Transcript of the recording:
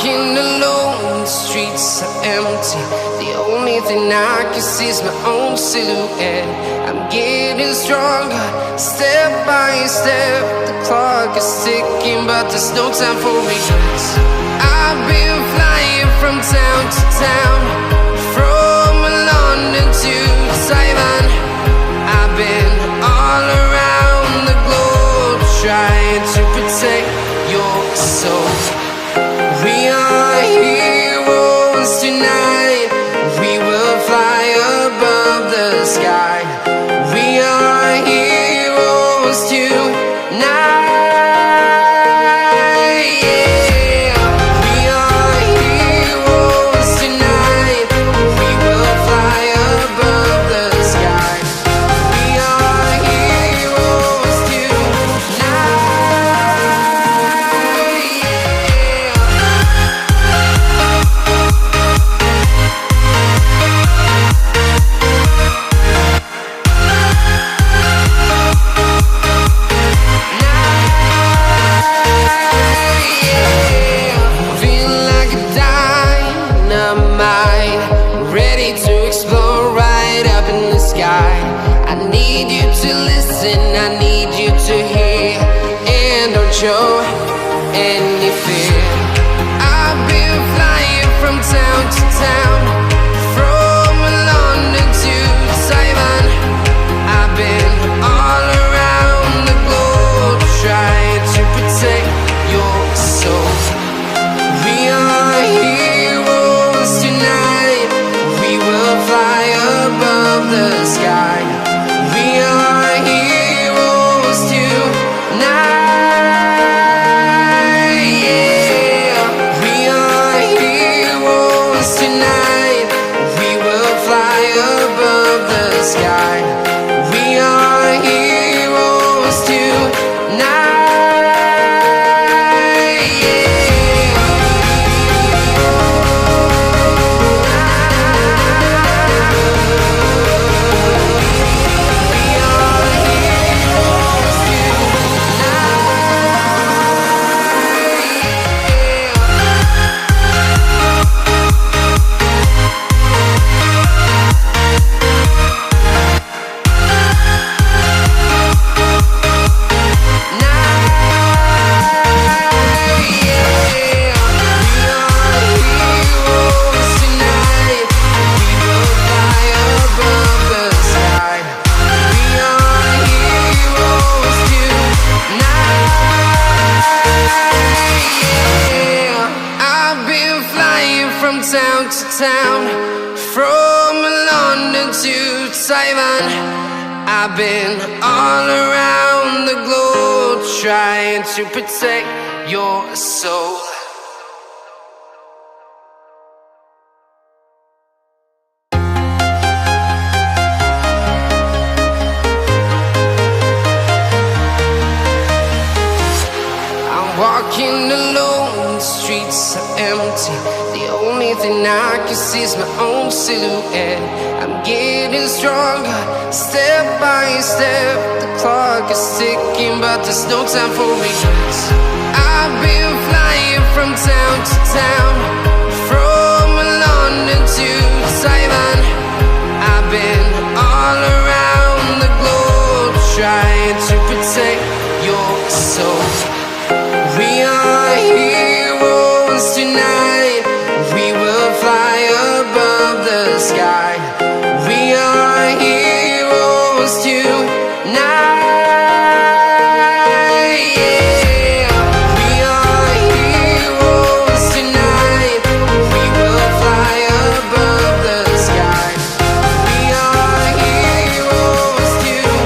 walking alone, the streets are empty. The only thing I can see is my own silhouette. I'm getting stronger, step by step. The clock is ticking, but there's no time for regrets. I've been flying from town to town, from London to Taiwan. I've been all around the globe, trying to protect your soul. We are heroes tonight. We will fly above the sky. We are heroes tonight. Yeah. We are heroes tonight. We will fly above the sky. We are heroes I need you to listen, I need you to hear, and don't show any fear. I've been flying from town to town, from London to Taiwan. I've been all around the globe, trying to protect your soul. We are heroes tonight. We will fly above the sky. We are heroes tonight. Yeah. We are heroes tonight. We will fly above the sky. We are heroes tonight. Town to town, from London to Taiwan. I've been all around the globe, trying to protect your soul. I'm walking alone, the streets are empty. The only thing I can see is my own silhouette. I'm getting stronger, step by step. The clock is ticking, but there's no time for regrets. I've been flying from town to town, from London to